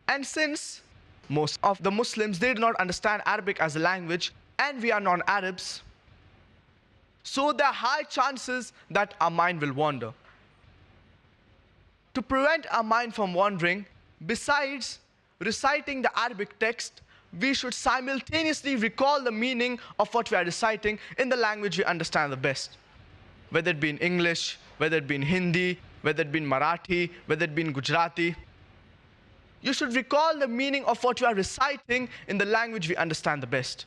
And since most of the Muslims did not understand Arabic as a language, and we are non-Arabs, so there are high chances that our mind will wander. To prevent our mind from wandering, besides reciting the Arabic text, we should simultaneously recall the meaning of what we are reciting in the language we understand the best. Whether it be in English, whether it be in Hindi, whether it be in Marathi, whether it be in Gujarati. You should recall the meaning of what you are reciting in the language we understand the best.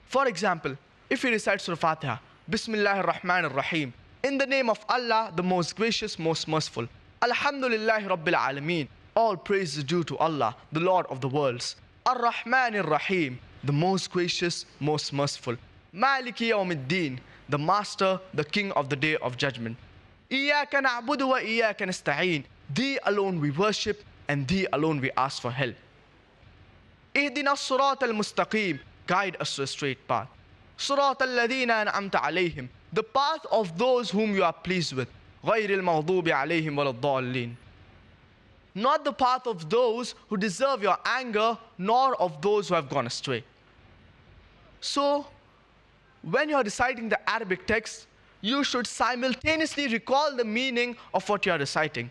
For example, if you recite Surah Fatiha, Bismillahir Rahmanir Rahim, in the name of Allah, the most gracious, most merciful. Alhamdulillahi Rabbil Alameen, all praise is due to Allah, the Lord of the worlds. Ar-Rahmanir Rahim, the most gracious, most merciful. Maliki Yawmiddin, the master, the king of the day of judgment. Iyaka na'budu wa iyaka nasta'een, thee alone we worship and thee alone we ask for help. Ihdina surat al-mustaqim, guide us to a straight path. Surat al-ladina an'amta alayhim, the path of those whom you are pleased with. Ghayril maghdubi alayhim waladdallin, not the path of those who deserve your anger, nor of those who have gone astray. So, when you are reciting the Arabic text, you should simultaneously recall the meaning of what you are reciting.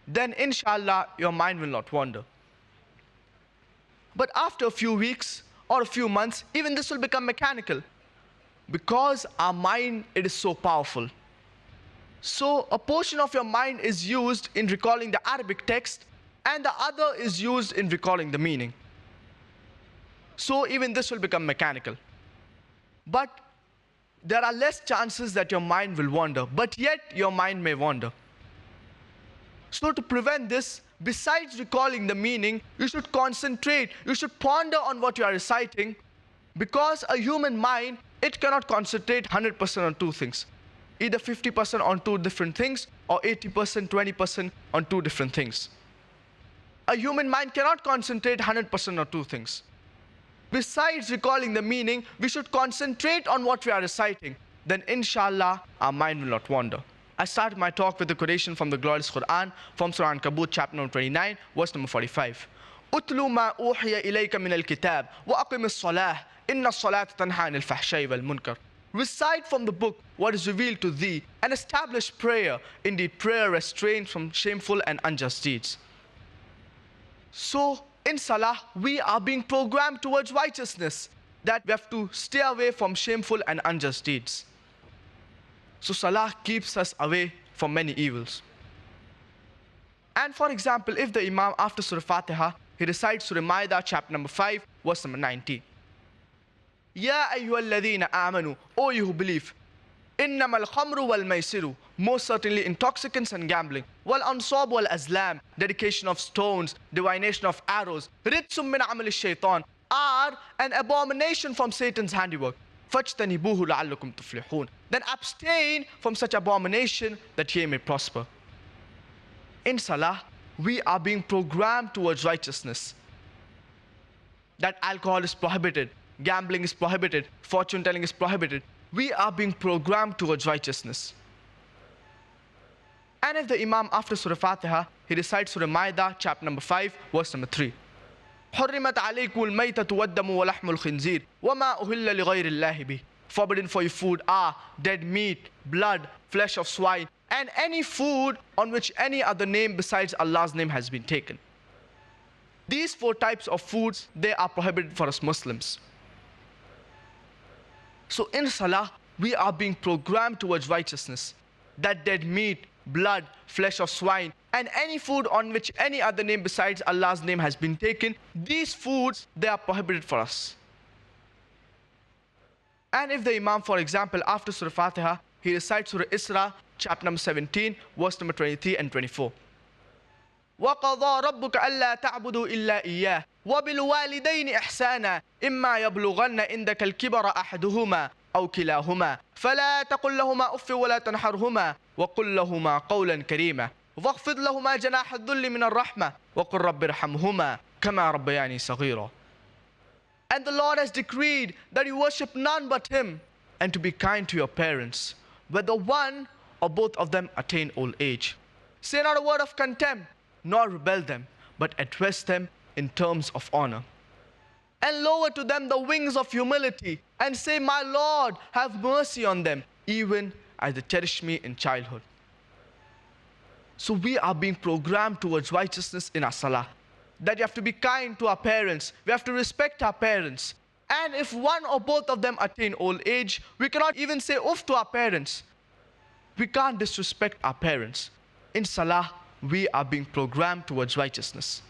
Then, inshallah, your mind will not wander. But after a few weeks or a few months, even this will become mechanical, because our mind, it is so powerful. So a portion of your mind is used in recalling the Arabic text, and the other is used in recalling the meaning. So even this will become mechanical. But there are less chances that your mind will wander, but yet your mind may wander. So to prevent this, besides recalling the meaning, you should concentrate, you should ponder on what you are reciting, because a human mind, it cannot concentrate 100% on two things. Either 50% on two different things, or 80%, 20% on two different things. A human mind cannot concentrate 100% on two things. Besides recalling the meaning, we should concentrate on what we are reciting. Then inshallah, our mind will not wander. I started my talk with a quotation from the glorious Quran, from Surah Ankabut, chapter number 29, verse number 45. "Utlu ma uhiya ilayka min al-kitab, wa aqim as-salah, inna as-salata tanha anil fahsha'i wal munkar." Recite from the book what is revealed to thee, and establish prayer. Indeed, prayer restrains from shameful and unjust deeds. So, in Salah, we are being programmed towards righteousness, that we have to stay away from shameful and unjust deeds. So, Salah keeps us away from many evils. And for example, if the Imam, after Surah Fatiha, he recites Surah Ma'idah, chapter number 5, verse number 90. Ya ayyuhalladhina amanu, O you who believe, innamal khamru wal maisiru, most certainly intoxicants and gambling, wal ansab wal azlam, dedication of stones, divination of arrows, ritsum min amal shaitan, are an abomination from Satan's handiwork. Fajtanibuhu la'allakum tuflihun, then abstain from such abomination that ye may prosper. In Salah, we are being programmed towards righteousness. That alcohol is prohibited, gambling is prohibited, fortune telling is prohibited. We are being programmed towards righteousness. And if the Imam, after Surah Fatiha, he recites Surah Ma'idah, chapter number 5, verse number 3. حُرِّمَتْ عَلَيْكُمُ الْمَيْتَةُ وَالدَّمُ وَلَحْمُ الْخِنْزِيرِ وَمَا أُهِلَّ لِغَيْرِ اللَّهِ بِهِ. Forbidden for your food are dead meat, blood, flesh of swine, and any food on which any other name besides Allah's name has been taken. These four types of foods, they are prohibited for us Muslims. So in Salah, we are being programmed towards righteousness. That dead meat, blood, flesh of swine, and any food on which any other name besides Allah's name has been taken, these foods, they are prohibited for us. And if the Imam, for example, after Surah Fatiha, he recites Surah Isra, chapter number 17, verse number 23 and 24. وَقَضَى رَبُّكَ أَلَّا تَعْبُدُوا إِلَّا إِيَّاهُ وَبِالْوَالِدَيْنِ إِحْسَانًا إِمَّا يَبْلُغَنَّ عِندَكَ الْكِبَرَ أَحَدُهُمَا أَوْ كِلَاهُمَا فَلَا تَقُل لَّهُمَا أُفٍّ وَلَا تَنْهَرْهُمَا وَقُل لَّهُمَا قَوْلًا كَرِيمًا وَاخْفِضْ لَهُمَا جَنَاحَ الذُّلِّ مِنَ الرَّحْمَةِ وَقُل رَّبِّ ارْحَمْهُمَا كَمَا رَبَّيَانِي صَغِيرًا. And the Lord has decreed that you worship none but Him, and to be kind to your parents, whether one or both of them attain old age. Say not a word of contempt, nor rebel them, but address them in terms of honor. And lower to them the wings of humility and say, "My Lord, have mercy on them, even as they cherished me in childhood." So we are being programmed towards righteousness in our salah. That you have to be kind to our parents, we have to respect our parents. And if one or both of them attain old age, we cannot even say oof to our parents. We can't disrespect our parents. In salah, we are being programmed towards righteousness.